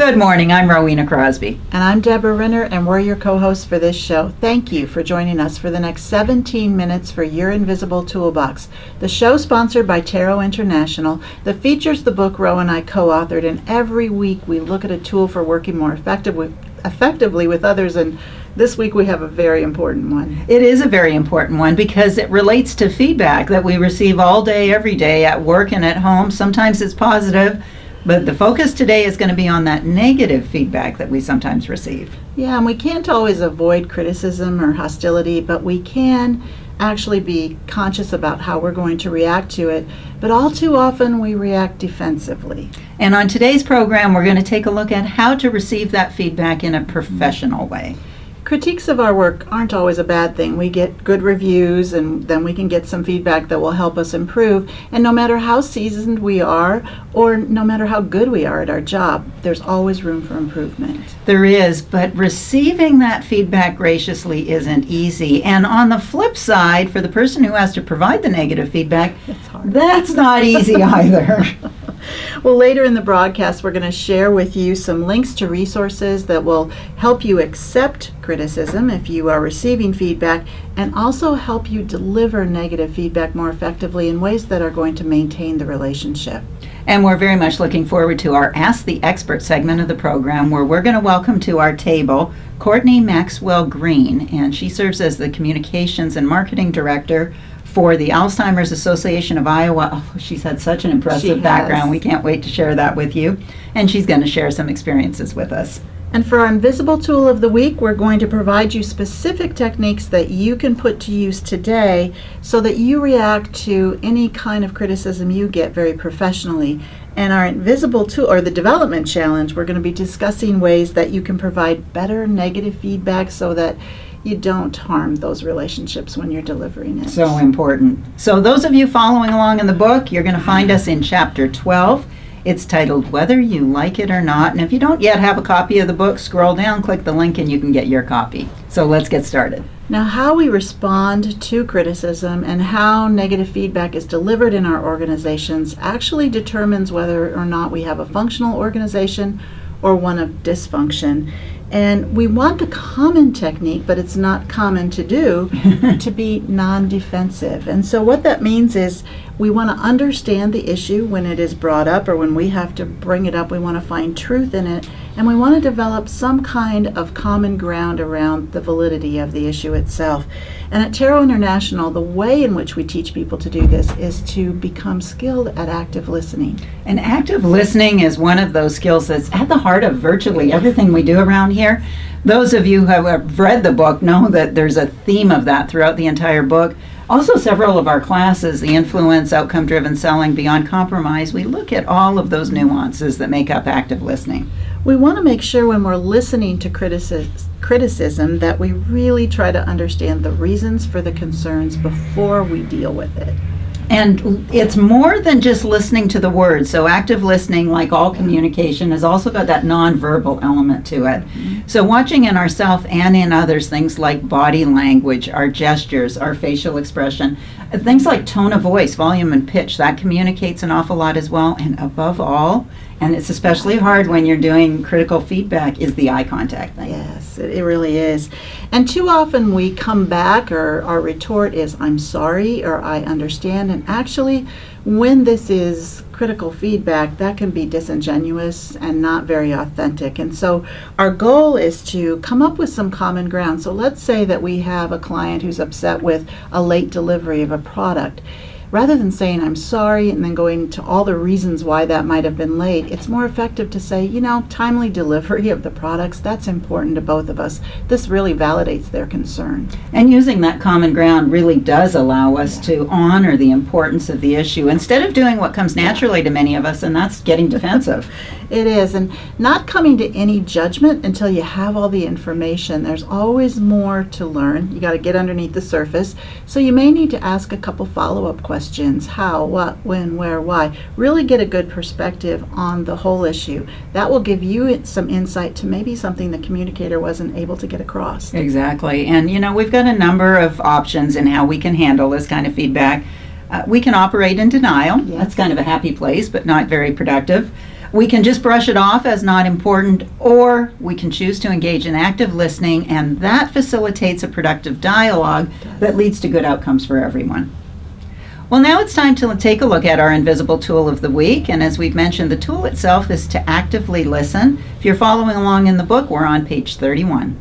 Good morning, I'm Rowena Crosby. And I'm Deborah Renner, and we're your co-hosts for this show. Thank you for joining us for the next 17 minutes for Your Invisible Toolbox, the show sponsored by Tero International that features the book Row and I co-authored, and every week we look at a tool for working more effectively with others, and this week we have a very important one. It is a very important one because it relates to feedback that we receive all day, every day, at work and at home. Sometimes it's positive, but the focus today is going to be on that negative feedback that we sometimes receive. Yeah, and we can't always avoid criticism or hostility, but we can actually be conscious about how we're going to react to it. But all too often we react defensively. And on today's program, we're going to take a look at how to receive that feedback in a professional way. Critiques of our work aren't always a bad thing. We get good reviews, and then we can get some feedback that will help us improve. And no matter how seasoned we are, or no matter how good we are at our job, there's always room for improvement. There is, but receiving that feedback graciously isn't easy. And on the flip side, for the person who has to provide the negative feedback, that's not easy either. Well, later in the broadcast, we're going to share with you some links to resources that will help you accept criticism if you are receiving feedback, and also help you deliver negative feedback more effectively in ways that are going to maintain the relationship. And we're very much looking forward to our Ask the Expert segment of the program, where we're going to welcome to our table Courtney Maxwell Green, and she serves as the Communications and Marketing Director for the Alzheimer's Association of Iowa. Oh, she's had such an impressive background. We can't wait to share that with you. And she's going to share some experiences with us. And for our Invisible Tool of the Week, we're going to provide you specific techniques that you can put to use today so that you react to any kind of criticism you get very professionally. And our Invisible Tool, or the Development Challenge, we're going to be discussing ways that you can provide better negative feedback so that you don't harm those relationships when you're delivering it. So important. So those of you following along in the book, you're going to find us in Chapter 12. It's titled Whether You Like It or Not. And if you don't yet have a copy of the book, scroll down, click the link, and you can get your copy. So let's get started. Now, how we respond to criticism and how negative feedback is delivered in our organizations actually determines whether or not we have a functional organization or one of dysfunction. And we want the common technique, but it's not common to do, to be non-defensive. And so what that means is we want to understand the issue when it is brought up, or when we have to bring it up. We want to find truth in it, and we want to develop some kind of common ground around the validity of the issue itself. And at Tero International, the way in which we teach people to do this is to become skilled at active listening. And active listening is one of those skills that's at the heart of virtually everything we do around here. Those of you who have read the book know that there's a theme of that throughout the entire book. Also, several of our classes, the Influence, Outcome-Driven Selling, Beyond Compromise, we look at all of those nuances that make up active listening. We want to make sure when we're listening to criticism that we really try to understand the reasons for the concerns before we deal with it. And it's more than just listening to the words. So active listening, like all communication, has also got that nonverbal element to it. So watching in ourselves and in others, things like body language, our gestures, our facial expression, things like tone of voice, volume and pitch, that communicates an awful lot as well. And above all, and it's especially hard when you're doing critical feedback, is the eye contact thing. Yes, it really is. And too often we come back, or our retort is, I'm sorry, or I understand. And actually, when this is critical feedback, that can be disingenuous and not very authentic. And so our goal is to come up with some common ground. So let's say that we have a client who's upset with a late delivery of a product. Rather than saying, I'm sorry, and then going to all the reasons why that might have been late, it's more effective to say, timely delivery of the products, that's important to both of us. This really validates their concern. And using that common ground really does allow us to honor the importance of the issue instead of doing what comes naturally to many of us, and that's getting defensive. It is, and not coming to any judgment until you have all the information. There's always more to learn. You got to get underneath the surface. So you may need to ask a couple follow-up questions. How, what, when, where, why. Really get a good perspective on the whole issue. That will give you some insight to maybe something the communicator wasn't able to get across. Exactly. And we've got a number of options in how we can handle this kind of feedback. We can operate in denial. Yes. That's kind of a happy place, but not very productive. We can just brush it off as not important, or we can choose to engage in active listening, and that facilitates a productive dialogue that leads to good outcomes for everyone. Well, now it's time to take a look at our invisible tool of the week, and as we've mentioned, the tool itself is to actively listen. If you're following along in the book, we're on page 31.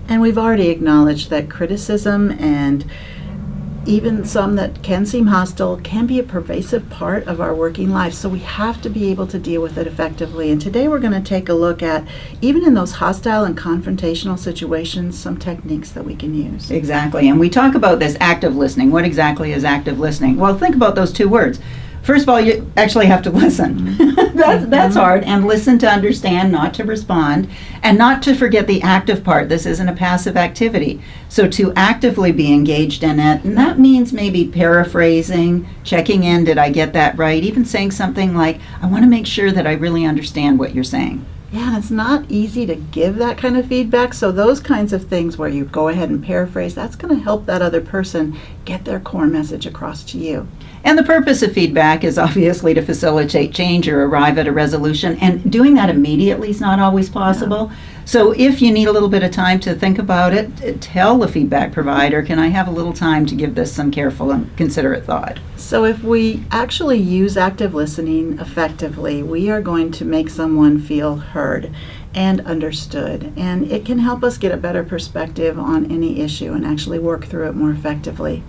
And we've already acknowledged that criticism, and even some that can seem hostile, can be a pervasive part of our working life. So we have to be able to deal with it effectively. And today we're going to take a look at, even in those hostile and confrontational situations, some techniques that we can use. Exactly. And we talk about this active listening. What exactly is active listening? Well, think about those two words. First of all, you actually have to listen. That's hard. And listen to understand, not to respond, and not to forget the active part. This isn't a passive activity. So to actively be engaged in it, and that means maybe paraphrasing, checking in, did I get that right? Even saying something like, I want to make sure that I really understand what you're saying. Yeah, and it's not easy to give that kind of feedback. So those kinds of things where you go ahead and paraphrase, that's going to help that other person get their core message across to you. And the purpose of feedback is obviously to facilitate change or arrive at a resolution. And doing that immediately is not always possible. Yeah. So if you need a little bit of time to think about it, tell the feedback provider, can I have a little time to give this some careful and considerate thought? So if we actually use active listening effectively, we are going to make someone feel heard and understood. And it can help us get a better perspective on any issue and actually work through it more effectively.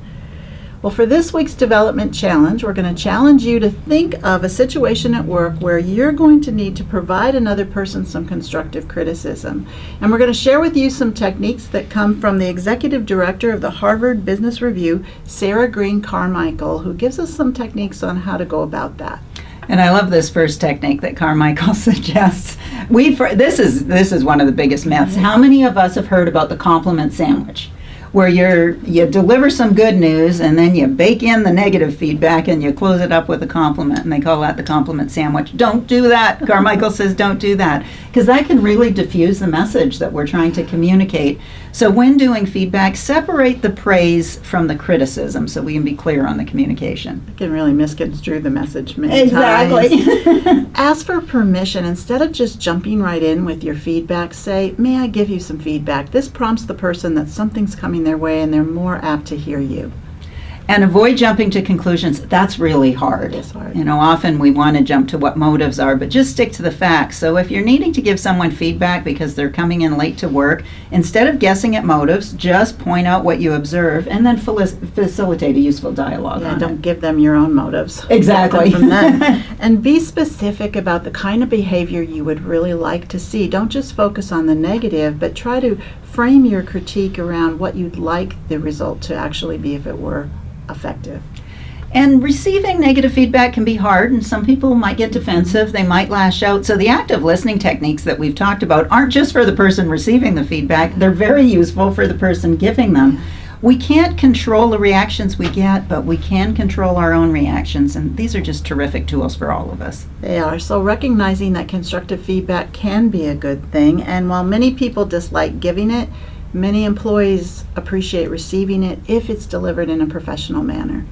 Well, for this week's development challenge, we're going to challenge you to think of a situation at work where you're going to need to provide another person some constructive criticism. And we're going to share with you some techniques that come from the executive director of the Harvard Business Review, Sarah Green Carmichael, who gives us some techniques on how to go about that. And I love this first technique that Carmichael suggests. This is one of the biggest myths. How many of us have heard about the compliment sandwich? Where you deliver some good news and then you bake in the negative feedback and you close it up with a compliment, and they call that the compliment sandwich. Don't do that. Carmichael says don't do that, because that can really diffuse the message that we're trying to communicate. So when doing feedback, separate the praise from the criticism so we can be clear on the communication. It can really misconstrue the message many times. Exactly. Ask for permission. Instead of just jumping right in with your feedback, say, may I give you some feedback? This prompts the person that something's coming their way and they're more apt to hear you. And avoid jumping to conclusions. That's really hard. It's hard. Often we want to jump to what motives are, but just stick to the facts. So if you're needing to give someone feedback because they're coming in late to work, instead of guessing at motives, just point out what you observe and then facilitate a useful dialogue on don't it. give them your own motives. Exactly. From them. And be specific about the kind of behavior you would really like to see. Don't just focus on the negative, but try to frame your critique around what you'd like the result to actually be if it were effective. And receiving negative feedback can be hard, and some people might get defensive, they might lash out. So the active listening techniques that we've talked about aren't just for the person receiving the feedback, they're very useful for the person giving them. We can't control the reactions we get, but we can control our own reactions, and these are just terrific tools for all of us. They are. So recognizing that constructive feedback can be a good thing, and while many people dislike giving it, many employees appreciate receiving it if it's delivered in a professional manner.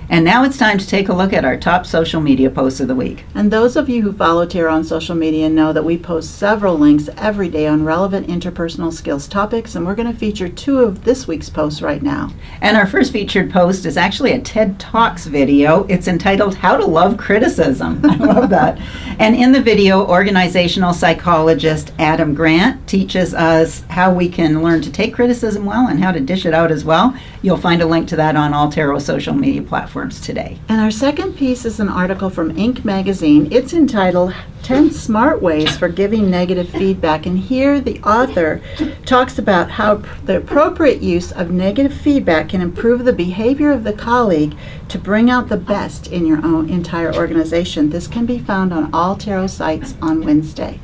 And now it's time to take a look at our top social media posts of the week. And those of you who follow Tero on social media know that we post several links every day on relevant interpersonal skills topics, and we're going to feature 2 of this week's posts right now. And our first featured post is actually a TED Talks video. It's entitled How to Love Criticism. I love that. And in the video, organizational psychologist Adam Grant teaches us how we can learn to take criticism well and how to dish it out as well. You'll find a link to that on all Tero social media platforms today. And our second piece is an article from Inc. magazine. It's entitled 10 Smart Ways for Giving Negative Feedback. And here the author talks about how the appropriate use of negative feedback can improve the behavior of the colleague to bring out the best in your own entire organization. This can be found on all Tero sites on Wednesday.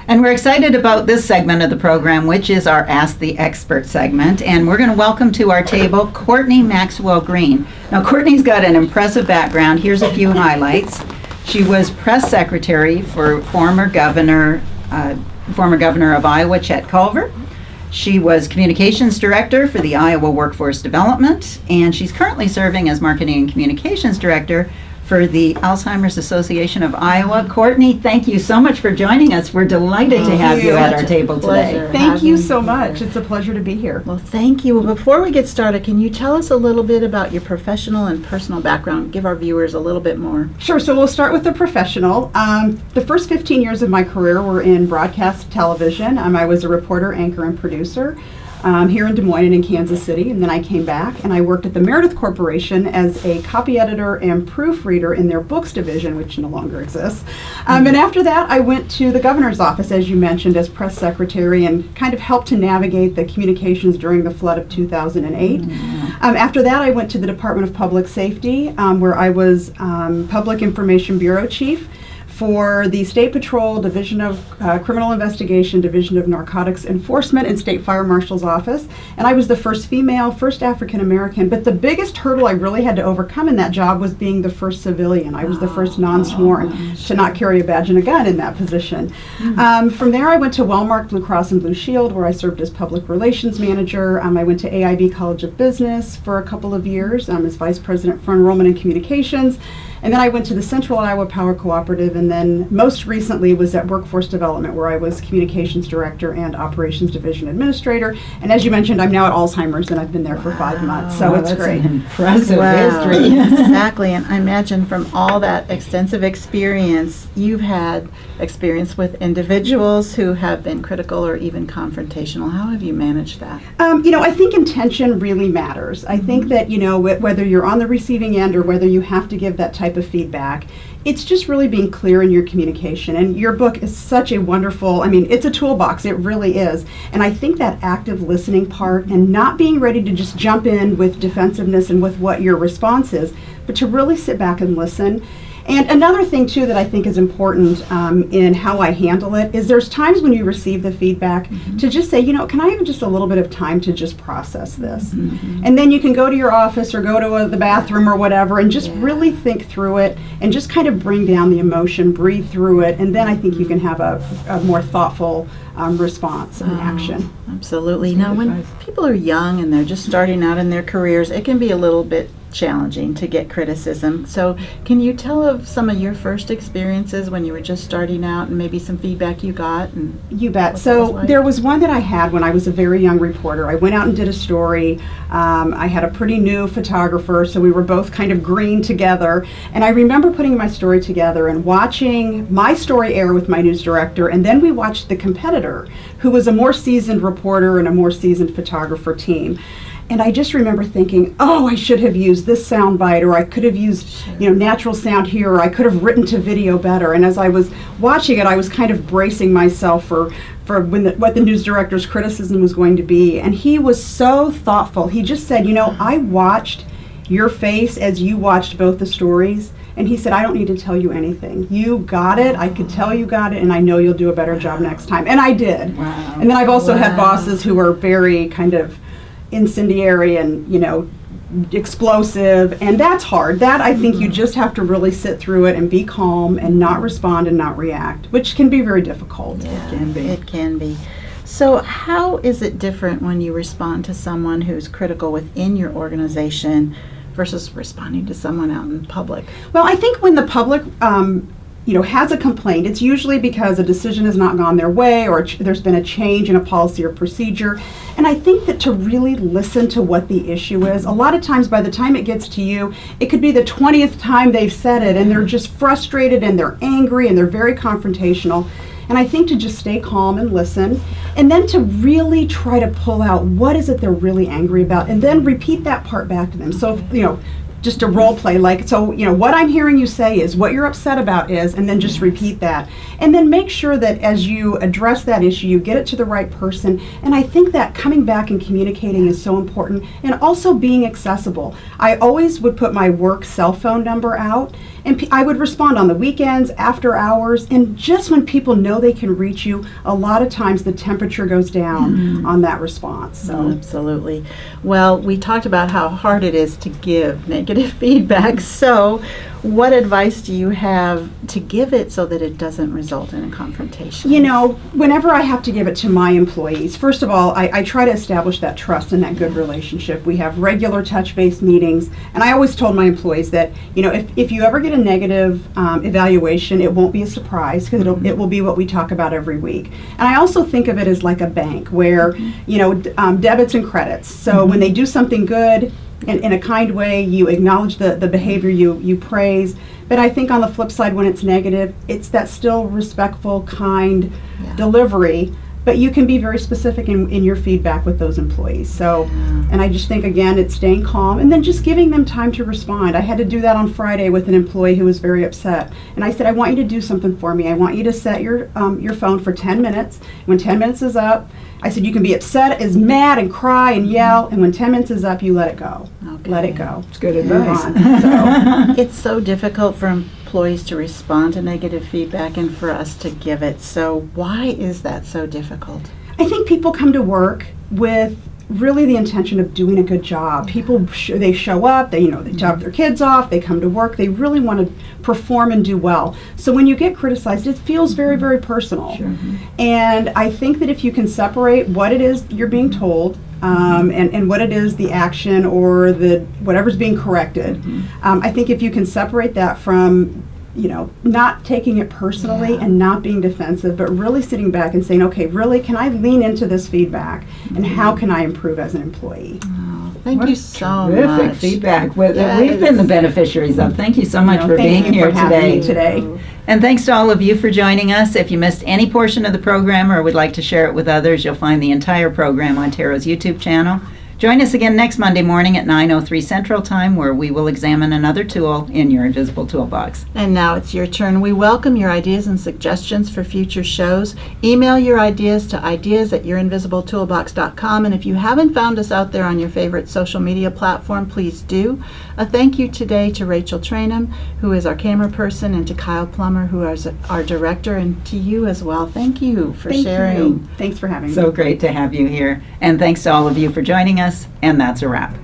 And we're excited about this segment of the program, which is our Ask the Expert segment. And we're going to welcome to our table Courtney Maxwell Green. Now, Courtney's got an impressive background. Here's a few highlights. She was press secretary for former governor of Iowa, Chet Culver. She was communications director for the Iowa Workforce Development, and she's currently serving as marketing and communications director for the Alzheimer's Association of Iowa. Courtney, thank you so much for joining us. We're delighted to have you at our table today. Pleasure Thank you having so you much. here. It's a pleasure to be here. Well, thank you. Before we get started, can you tell us a little bit about your professional and personal background? Give our viewers a little bit more. Sure, so we'll start with the professional. The first 15 years of my career were in broadcast television. I was a reporter, anchor, and producer here in Des Moines and in Kansas City, and then I came back and I worked at the Meredith Corporation as a copy editor and proofreader in their books division, which no longer exists. And after that, I went to the governor's office, as you mentioned, as press secretary, and kind of helped to navigate the communications during the flood of 2008. After that, I went to the Department of Public Safety, where I was Public Information Bureau chief for the State Patrol, Division of Criminal Investigation, Division of Narcotics Enforcement, and State Fire Marshal's Office. And I was the first female, first African American. But the biggest hurdle I really had to overcome in that job was being the first civilian. I was the first non-sworn to not carry a badge and a gun in that position. From there, I went to Wellmark Blue Cross and Blue Shield, where I served as public relations manager. I went to AIB College of Business for a couple of years as vice president for enrollment and communications. And then I went to the Central Iowa Power Cooperative, and then most recently was at Workforce Development, where I was Communications Director and Operations Division Administrator. And as you mentioned, I'm now at Alzheimer's, and I've been there for 5 months, so it's That's great. an impressive Wow. history. Exactly, and I imagine from all that extensive experience, you've had experience with individuals who have been critical or even confrontational. How have you managed that? I think intention really matters. I think that, whether you're on the receiving end or whether you have to give that type of feedback, it's just really being clear in your communication. And your book is such a wonderful, it's a toolbox, it really is. And I think that active listening part and not being ready to just jump in with defensiveness and with what your response is, but to really sit back and listen. And another thing, too, that I think is important in how I handle it is there's times when you receive the feedback to just say, can I have just a little bit of time to just process this? And then you can go to your office or go to the bathroom or whatever and just really think through it and just kind of bring down the emotion, breathe through it, and then I think you can have a more thoughtful response and action. Absolutely. Now, when people are young and they're just starting out in their careers, it can be a little bit challenging to get criticism. So can you tell of some of your first experiences when you were just starting out and maybe some feedback you got? And you bet. what that was So like? there was one that I had when I was a very young reporter. I went out and did a story. I had a pretty new photographer, so we were both kind of green together. And I remember putting my story together and watching my story air with my news director, and then we watched the competitor, who was a more seasoned reporter and a more seasoned photographer team. And I just remember thinking, I should have used this sound bite, or I could have used, natural sound here, or I could have written to video better. And as I was watching it, I was kind of bracing myself for what the news director's criticism was going to be. And he was so thoughtful. He just said, I watched your face as you watched both the stories. And he said, I don't need to tell you anything. You got it. I could tell you got it, and I know you'll do a better job next time. And I did. Wow. And then I've also had bosses who are very kind of incendiary and explosive, and that's hard. That I think you just have to really sit through it and be calm and not respond and not react, which can be very difficult. Yeah, can be. It can be. So how is it different when you respond to someone who's critical within your organization versus responding to someone out in public? Well, I think when the public has a complaint, it's usually because a decision has not gone their way, or there's been a change in a policy or procedure. And I think that to really listen to what the issue is, a lot of times by the time it gets to you, it could be the 20th time they've said it, and they're just frustrated and they're angry and they're very confrontational. And I think to just stay calm and listen, and then to really try to pull out what is it they're really angry about, and then repeat that part back to them. So, just a role play, what I'm hearing you say is what you're upset about is, and then just repeat that. And then make sure that as you address that issue, you get it to the right person. And I think that coming back and communicating is so important, and also being accessible. I always would put my work cell phone number out, and I would respond on the weekends, after hours, and just when people know they can reach you, a lot of times the temperature goes down on that response. So. Absolutely. Well, we talked about how hard it is to give negative negative feedback. So, what advice do you have to give it so that it doesn't result in a confrontation? You know, whenever I have to give it to my employees, first of all, I try to establish that trust and that good relationship. We have regular touch-base meetings, and I always told my employees that, you know, if you ever get a negative evaluation, it won't be a surprise, because it will be what we talk about every week. And I also think of it as like a bank where, you know, debits and credits. So when they do something good, in a kind way, you acknowledge the behavior, you praise. But I think on the flip side, when it's negative, it's that still respectful, kind delivery. But you can be very specific in your feedback with those employees. So, and I just think, again, it's staying calm and then just giving them time to respond. I had to do that on Friday with an employee who was very upset. And I said, I want you to do something for me. I want you to set your phone for 10 minutes. When 10 minutes is up, I said, you can be upset, is mad, and cry and yell. And when 10 minutes is up, you let it go. Okay. Let it go. It's good Move advice. on. So, It's so difficult for employees to respond to negative feedback and for us to give it. So why is that so difficult? I think people come to work with really the intention of doing a good job. People, they show up, they drop their kids off, they come to work, they really want to perform and do well. So when you get criticized, it feels very, very personal. Sure. And I think that if you can separate what it is you're being told and what it is, the action or the whatever's being corrected, I think if you can separate that from, you know, not taking it personally and not being defensive, but really sitting back and saying, okay, really, can I lean into this feedback and how can I improve as an employee? Oh, thank What you so terrific much. feedback that Yes. we've been the beneficiaries of. Thank you so much for Thank being you here for having today. me today. And thanks to all of you for joining us. If you missed any portion of the program or would like to share it with others, you'll find the entire program on Tero's YouTube channel. Join us again next Monday morning at 9:03 Central Time, where we will examine another tool in your Invisible Toolbox. And now it's your turn. We welcome your ideas and suggestions for future shows. Email your ideas to ideas@yourinvisiblettoolbox.com. And if you haven't found us out there on your favorite social media platform, please do. A thank you today to Rachel Trainham, who is our camera person, and to Kyle Plummer, who is our director, and to you as well. Thank you for Thank sharing. you. Thanks for having me. So great to have you here. And thanks to all of you for joining us. And that's a wrap.